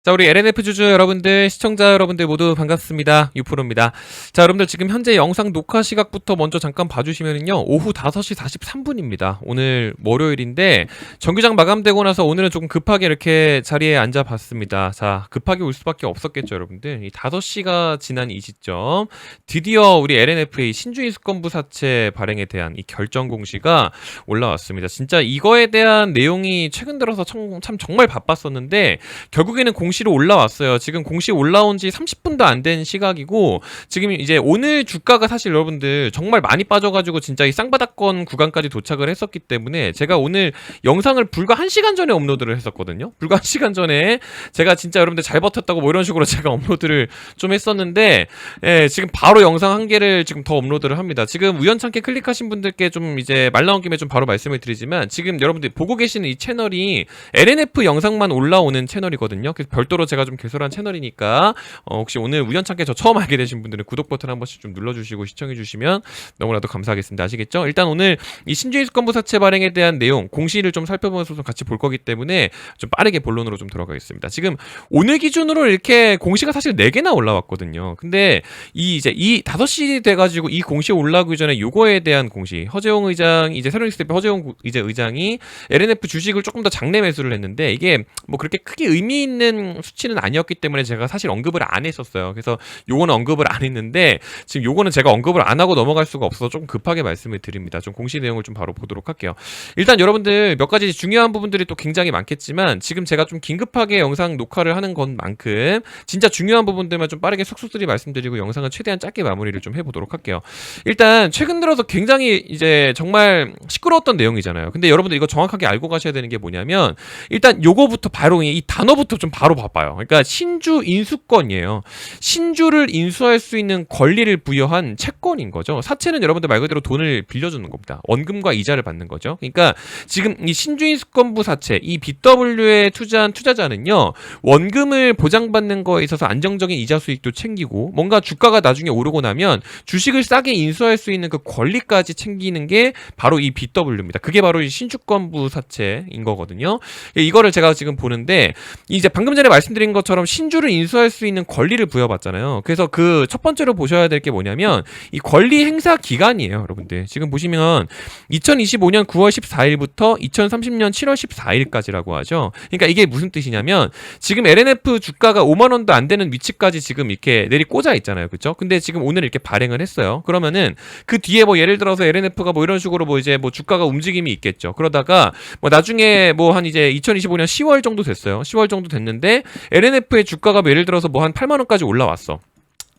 자, 우리 LNF 주주 여러분들, 시청자 여러분들 모두 반갑습니다. 유프로입니다. 자, 여러분들 지금 현재 영상 녹화 시각부터 먼저 잠깐 봐주시면요. 오후 5시 43분입니다. 오늘 월요일인데, 정규장 마감되고 나서 오늘은 조금 급하게 이렇게 자리에 앉아봤습니다. 자, 급하게 올 수밖에 없었겠죠, 여러분들. 이 5시가 지난 이 시점, 드디어 우리 LNF의 신주인수권부 사채 발행에 대한 이 결정 공시가 올라왔습니다. 진짜 이거에 대한 내용이 최근 들어서 참 정말 바빴었는데, 결국에는 공시로 올라왔어요. 지금 공시 올라온 지 30분도 안 된 시각이고, 지금 이제 오늘 주가가 사실 여러분들 정말 많이 빠져가지고 진짜 이 쌍바닥권 구간까지 도착을 했었기 때문에 제가 오늘 영상을 불과 1시간 전에 업로드를 했었거든요. 불과 1시간 전에 제가 진짜 여러분들 잘 버텼다고 뭐 이런 식으로 제가 업로드를 좀 했었는데, 예, 지금 바로 영상 한 개를 지금 더 업로드를 합니다. 지금 우연찮게 클릭하신 분들께 좀 이제 말 나온 김에 좀 바로 말씀을 드리지만, 지금 여러분들 보고 계시는 이 채널이 LNF 영상만 올라오는 채널이거든요. 그래서 별도로 제가 좀 개설한 채널이니까 혹시 오늘 우연찮게 저 처음 알게 되신 분들은 구독 버튼 한 번씩 좀 눌러주시고 시청해주시면 너무나도 감사하겠습니다. 아시겠죠? 일단 오늘 이 신주인수권부 사채 발행에 대한 내용 공시를 좀 살펴보면서 좀 같이 볼 거기 때문에 좀 빠르게 본론으로 좀 들어가겠습니다. 지금 오늘 기준으로 이렇게 공시가 사실 4개나 올라왔거든요. 근데 이 5시 돼가지고 이 공시 올라오기 전에 요거에 대한 공시, 허재용 의장, 이제 새로운 스텝 허재용 이제 의장이 LNF 주식을 조금 더 장내 매수를 했는데, 이게 뭐 그렇게 크게 의미 있는 수치는 아니었기 때문에 제가 사실 언급을 안 했었어요. 그래서 요거는 언급을 안 했는데, 지금 요거는 제가 언급을 안 하고 넘어갈 수가 없어서 좀 급하게 말씀을 드립니다. 좀 공시 내용을 좀 바로 보도록 할게요. 일단 여러분들 몇 가지 중요한 부분들이 또 굉장히 많겠지만, 지금 제가 좀 긴급하게 영상 녹화를 하는 것만큼 진짜 중요한 부분들만 좀 빠르게 속속들이 말씀드리고 영상은 최대한 짧게 마무리를 좀 해보도록 할게요. 일단 최근 들어서 굉장히 이제 정말 시끄러웠던 내용이잖아요. 근데 여러분들 이거 정확하게 알고 가셔야 되는 게 뭐냐면, 일단 요거부터 바로 이 단어부터 좀 바로 봐봐요. 그러니까 신주 인수권이에요. 신주를 인수할 수 있는 권리를 부여한 채권인 거죠. 사채는 여러분들 말 그대로 돈을 빌려주는 겁니다. 원금과 이자를 받는 거죠. 그러니까 지금 이 신주인수권부 사채, 이 BW에 투자한 투자자는요, 원금을 보장받는 거에 있어서 안정적인 이자 수익도 챙기고, 뭔가 주가가 나중에 오르고 나면 주식을 싸게 인수할 수 있는 그 권리까지 챙기는 게 바로 이 BW입니다. 그게 바로 이 신주권부 사채인 거거든요. 이거를 제가 지금 보는데, 이제 방금 전에 말씀드린 것처럼 신주를 인수할 수 있는 권리를 부여받잖아요. 그래서 그 첫 번째로 보셔야 될 게 뭐냐면, 이 권리 행사 기간이에요, 여러분들. 지금 보시면 2025년 9월 14일부터 2030년 7월 14일까지라고 하죠. 그러니까 이게 무슨 뜻이냐면, 지금 LNF 주가가 5만 원도 안 되는 위치까지 지금 이렇게 내리 꽂아 있잖아요. 그렇죠? 근데 지금 오늘 이렇게 발행을 했어요. 그러면은 그 뒤에 뭐 예를 들어서 LNF가 뭐 이런 식으로 뭐 이제 뭐 주가가 움직임이 있겠죠. 그러다가 뭐 나중에 뭐 한 이제 2025년 10월 정도 됐어요. 10월 정도 됐는데 LNF의 주가가 뭐 예를 들어서 뭐 한 8만 원까지 올라왔어.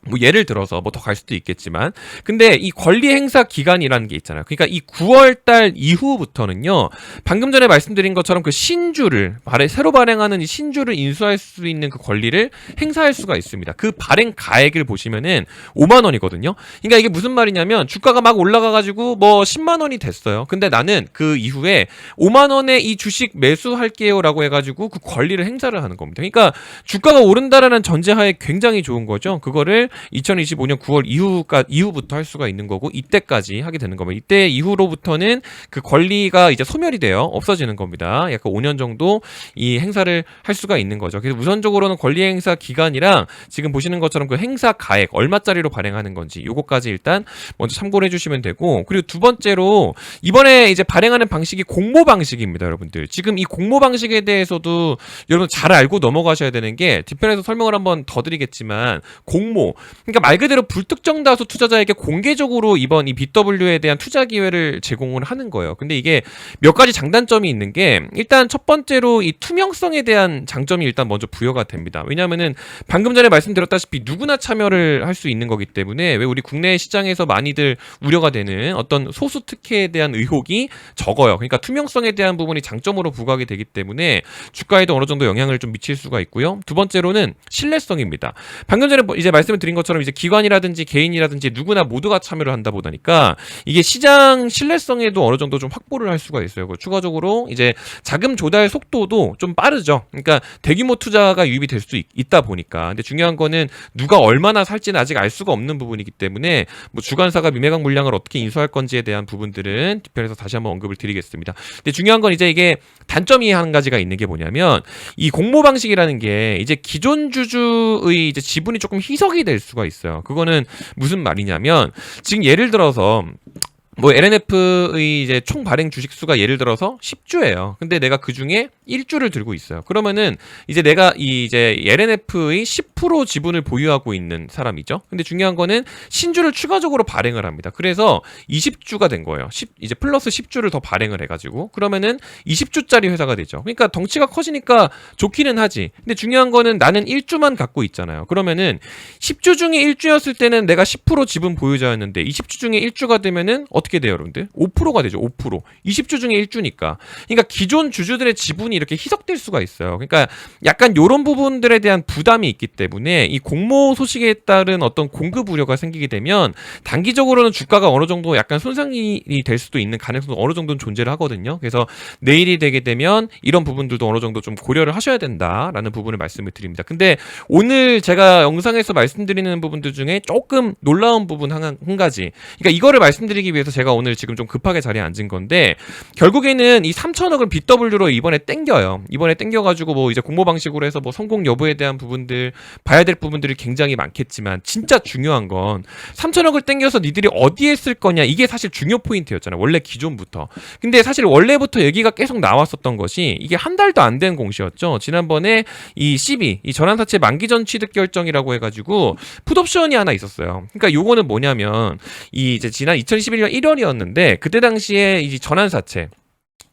뭐 예를 들어서 뭐 더 갈 수도 있겠지만, 근데 이 권리 행사 기간이라는 게 있잖아요. 그러니까 이 9월 달 이후부터는요, 방금 전에 말씀드린 것처럼 그 신주를 새로 발행하는 이 신주를 인수할 수 있는 그 권리를 행사할 수가 있습니다. 그 발행 가액을 보시면은 5만 원이거든요. 그러니까 이게 무슨 말이냐면, 주가가 막 올라가가지고 뭐 10만 원이 됐어요. 근데 나는 그 이후에 5만 원에 이 주식 매수할게요라고 해가지고 그 권리를 행사를 하는 겁니다. 그러니까 주가가 오른다라는 전제하에 굉장히 좋은 거죠. 그거를 2025년 9월 이후부터 할 수가 있는 거고, 이때까지 하게 되는 겁니다. 이때 이후로부터는 그 권리가 이제 소멸이 돼요. 없어지는 겁니다. 약간 5년 정도 이 행사를 할 수가 있는 거죠. 그래서 우선적으로는 권리 행사 기간이랑 지금 보시는 것처럼 그 행사 가액 얼마짜리로 발행하는 건지 요거까지 일단 먼저 참고를 해주시면 되고, 그리고 두 번째로 이번에 이제 발행하는 방식이 공모 방식입니다, 여러분들. 지금 이 공모 방식에 대해서도 여러분 잘 알고 넘어가셔야 되는 게, 뒤편에서 설명을 한번 더 드리겠지만, 공모, 그러니까 말 그대로 불특정 다수 투자자에게 공개적으로 이번 이 BW에 대한 투자 기회를 제공을 하는 거예요. 근데 이게 몇 가지 장단점이 있는 게, 일단 첫 번째로 이 투명성에 대한 장점이 일단 먼저 부여가 됩니다. 왜냐하면은 방금 전에 말씀드렸다시피 누구나 참여를 할 수 있는 거기 때문에, 왜 우리 국내 시장에서 많이들 우려가 되는 어떤 소수 특혜에 대한 의혹이 적어요. 그러니까 투명성에 대한 부분이 장점으로 부각이 되기 때문에 주가에도 어느 정도 영향을 좀 미칠 수가 있고요. 두 번째로는 신뢰성입니다. 방금 전에 이제 말씀을 드린 말씀드린 것처럼 이제 기관이라든지 개인이라든지 누구나 모두가 참여를 한다 보니까 이게 시장 신뢰성에도 어느 정도 좀 확보를 할 수가 있어요. 추가적으로 이제 자금 조달 속도도 좀 빠르죠. 그러니까 대규모 투자가 유입이 될 수 있다 보니까. 근데 중요한 거는 누가 얼마나 살지는 아직 알 수가 없는 부분이기 때문에 뭐 주관사가 미매각 물량을 어떻게 인수할 건지에 대한 부분들은 뒤편에서 다시 한번 언급을 드리겠습니다. 근데 중요한 건 이제 이게 단점이 한 가지가 있는 게 뭐냐면 이 공모 방식이라는 게 이제 기존 주주의 이제 지분이 조금 희석이 될 수가 있어요. 그거는 무슨 말이냐면 지금 예를 들어서 뭐 LNF의 이제 총 발행 주식 수가 예를 들어서 10주예요. 근데 내가 그 중에 1주를 들고 있어요. 그러면은 이제 내가 이 이제 LNF의 10% 지분을 보유하고 있는 사람이죠. 근데 중요한 거는 신주를 추가적으로 발행을 합니다. 그래서 20주가 된 거예요. 이제 플러스 10주를 더 발행을 해가지고 그러면은 20주짜리 회사가 되죠. 그러니까 덩치가 커지니까 좋기는 하지. 근데 중요한 거는 나는 1주만 갖고 있잖아요. 그러면은 10주 중에 1주였을 때는 내가 10% 지분 보유자였는데 20주 중에 1주가 되면은 어떻게 돼요, 여러분들? 5%가 되죠. 5%. 20주 중에 1주니까. 그러니까 기존 주주들의 지분이 이렇게 희석될 수가 있어요. 그러니까 약간 이런 부분들에 대한 부담이 있기 때문에 이 공모 소식에 따른 어떤 공급 우려가 생기게 되면 단기적으로는 주가가 어느 정도 약간 손상이 될 수도 있는 가능성도 어느 정도는 존재를 하거든요. 그래서 내일이 되게 되면 이런 부분들도 어느 정도 좀 고려를 하셔야 된다라는 부분을 말씀을 드립니다. 근데 오늘 제가 영상에서 말씀드리는 부분들 중에 조금 놀라운 부분 한 가지. 그러니까 이거를 말씀드리기 위해서 제가 오늘 지금 좀 급하게 자리에 앉은 건데 결국에는 이 3천억을 BW로 이번에 땡겨요. 이번에 땡겨가지고 뭐 이제 공모 방식으로 해서 뭐 성공 여부에 대한 부분들 봐야 될 부분들이 굉장히 많겠지만 진짜 중요한 건 3천억을 땡겨서 니들이 어디에 쓸 거냐 이게 사실 중요 포인트였잖아요. 원래 기존부터. 근데 사실 원래부터 얘기가 계속 나왔었던 것이 이게 한 달도 안 된 공시였죠. 지난번에 이 CB 이 전환사채 만기 전 취득 결정이라고 해가지고 풋옵션이 하나 있었어요. 그러니까 요거는 뭐냐면 이 이제 지난 2021년 1월이었는데 그때 당시에 이 전환사채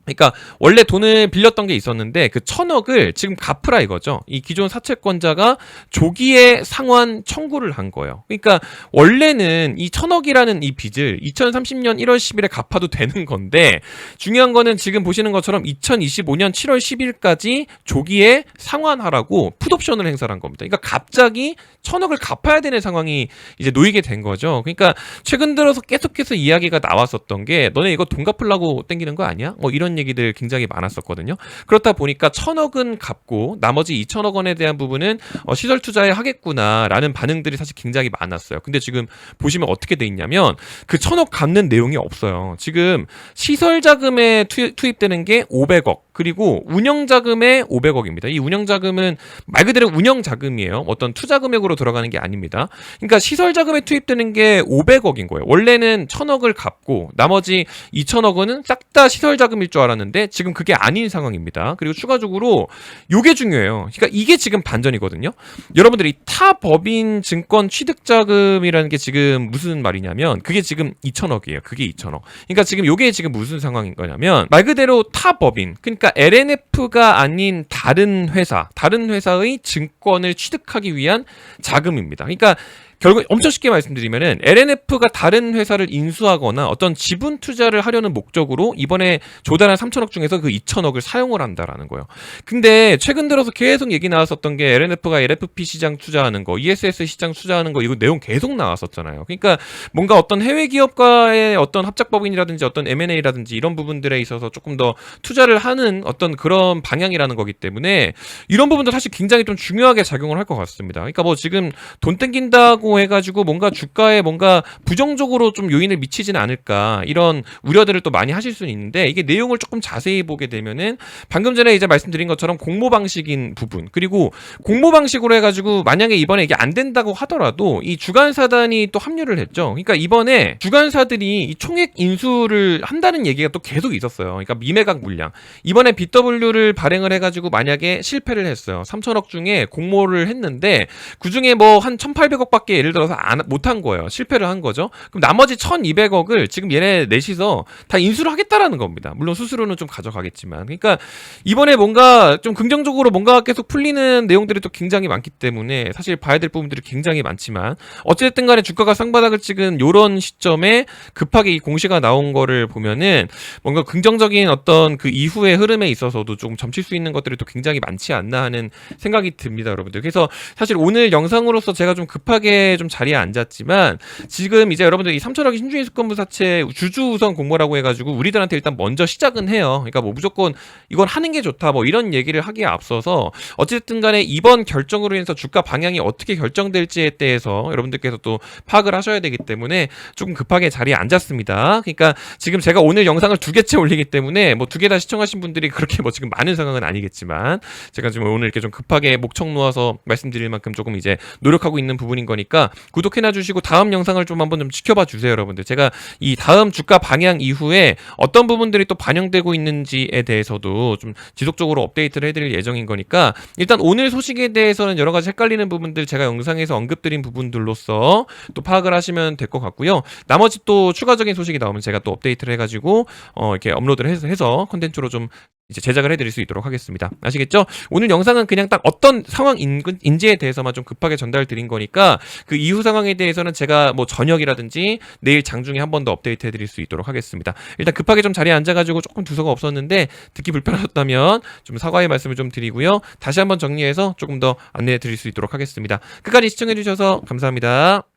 그러니까 원래 돈을 빌렸던 게 있었는데 그 1,000억을 지금 갚으라 이거죠. 이 기존 사채권자가 조기에 상환 청구를 한 거예요. 그러니까 원래는 이 1,000억이라는 이 빚을 2030년 1월 10일에 갚아도 되는 건데 중요한 거는 지금 보시는 것처럼 2025년 7월 10일까지 조기에 상환하라고 풋옵션을 행사를 한 겁니다. 그러니까 갑자기 1,000억을 갚아야 되는 상황이 이제 놓이게 된 거죠. 그러니까 최근 들어서 계속해서 이야기가 나왔었던 게 너네 이거 돈 갚으려고 땡기는 거 아니야? 뭐 이런 얘기들 굉장히 많았었거든요. 그렇다 보니까 1,000억은 갚고 나머지 2,000억 원에 대한 부분은 시설 투자에 하겠구나라는 반응들이 사실 굉장히 많았어요. 근데 지금 보시면 어떻게 돼 있냐면 그 1,000억 갚는 내용이 없어요. 지금 시설 자금에 투입되는 게 500억 그리고 운영 자금에 500억입니다. 이 운영 자금은 말 그대로 운영 자금이에요. 어떤 투자 금액으로 들어가는 게 아닙니다. 그러니까 시설 자금에 투입되는 게 500억인 거예요. 원래는 1,000억을 갚고 나머지 2,000억 원은 싹 다 시설 자금일 줄 알았는데 지금 그게 아닌 상황입니다. 그리고 추가적으로 요게 중요해요. 그러니까 이게 지금 반전이거든요. 여러분들이 타 법인 증권 취득 자금이라는 게 지금 무슨 말이냐면 그게 지금 2,000억이에요. 그게 2,000억. 그러니까 지금 요게 지금 무슨 상황인 거냐면 말 그대로 타 법인 그러니까 LNF가 아닌 다른 회사의 증권을 취득하기 위한 자금입니다. 그러니까 결국 엄청 쉽게 말씀드리면은 LNF가 다른 회사를 인수하거나 어떤 지분 투자를 하려는 목적으로 이번에 조달한 3,000억 중에서 그 2,000억을 사용을 한다라는 거예요. 근데 최근 들어서 계속 얘기 나왔었던 게 LNF가 LFP 시장 투자하는 거, ESS 시장 투자하는 거 이거 내용 계속 나왔었잖아요. 그러니까 뭔가 어떤 해외 기업과의 어떤 합작법인이라든지 어떤 M&A라든지 이런 부분들에 있어서 조금 더 투자를 하는 어떤 그런 방향이라는 거기 때문에 이런 부분도 사실 굉장히 좀 중요하게 작용을 할 것 같습니다. 그러니까 뭐 지금 돈 땡긴다고 해가지고 뭔가 주가에 뭔가 부정적으로 좀 요인을 미치지는 않을까 이런 우려들을 또 많이 하실 수는 있는데 이게 내용을 조금 자세히 보게 되면은 방금 전에 이제 말씀드린 것처럼 공모 방식인 부분 그리고 공모 방식으로 해가지고 만약에 이번에 이게 안 된다고 하더라도 이 주간사단이 또 합류를 했죠. 그러니까 이번에 주간사들이 이 총액 인수를 한다는 얘기가 또 계속 있었어요. 그러니까 미매각 물량 이번에 BW를 발행을 해가지고 만약에 실패를 했어요. 3,000억 중에 공모를 했는데 그 중에 뭐 한 1,800억밖에 예를 들어서 못한 거예요. 실패를 한 거죠. 그럼 나머지 1,200억을 지금 얘네 넷이서 다 인수를 하겠다라는 겁니다. 물론 수수료는 좀 가져가겠지만. 그러니까 이번에 뭔가 좀 긍정적으로 뭔가 계속 풀리는 내용들이 또 굉장히 많기 때문에 사실 봐야 될 부분들이 굉장히 많지만 어쨌든 간에 주가가 쌍바닥을 찍은 요런 시점에 급하게 이 공시가 나온 거를 보면은 뭔가 긍정적인 어떤 그 이후의 흐름에 있어서도 조금 점칠 수 있는 것들이 또 굉장히 많지 않나 하는 생각이 듭니다, 여러분들. 그래서 사실 오늘 영상으로서 제가 좀 급하게 급하게 좀 자리에 앉았지만 지금 이제 여러분들 이 3천억의 신중인수권부사채 주주 우선 공모라고 해가지고 우리들한테 일단 먼저 시작은 해요. 그러니까 뭐 무조건 이건 하는 게 좋다 뭐 이런 얘기를 하기에 앞서서 어쨌든 간에 이번 결정으로 인해서 주가 방향이 어떻게 결정될지에 대해서 여러분들께서 또 파악을 하셔야 되기 때문에 조금 급하게 자리에 앉았습니다. 그러니까 지금 제가 오늘 영상을 2개째 올리기 때문에 뭐 2개 다 시청하신 분들이 그렇게 뭐 지금 많은 상황은 아니겠지만 제가 지금 오늘 이렇게 좀 급하게 목청 놓아서 말씀드릴 만큼 조금 이제 노력하고 있는 부분인 거니까 구독해놔 주시고 다음 영상을 좀 한번 좀 지켜봐 주세요, 여러분들. 제가 이 다음 주가 방향 이후에 어떤 부분들이 또 반영되고 있는지에 대해서도 좀 지속적으로 업데이트를 해드릴 예정인 거니까 일단 오늘 소식에 대해서는 여러 가지 헷갈리는 부분들 제가 영상에서 언급드린 부분들로서 또 파악을 하시면 될 것 같고요. 나머지 또 추가적인 소식이 나오면 제가 또 업데이트를 해가지고 이렇게 업로드를 해서 콘텐츠로 좀 이제 제작을 해드릴 수 있도록 하겠습니다. 아시겠죠? 오늘 영상은 그냥 딱 어떤 상황인지에 대해서만 좀 급하게 전달 드린 거니까 그 이후 상황에 대해서는 제가 뭐 저녁이라든지 내일 장중에 한 번 더 업데이트 해드릴 수 있도록 하겠습니다. 일단 급하게 좀 자리에 앉아가지고 조금 두서가 없었는데 듣기 불편하셨다면 좀 사과의 말씀을 좀 드리고요. 다시 한번 정리해서 조금 더 안내해 드릴 수 있도록 하겠습니다. 끝까지 시청해 주셔서 감사합니다.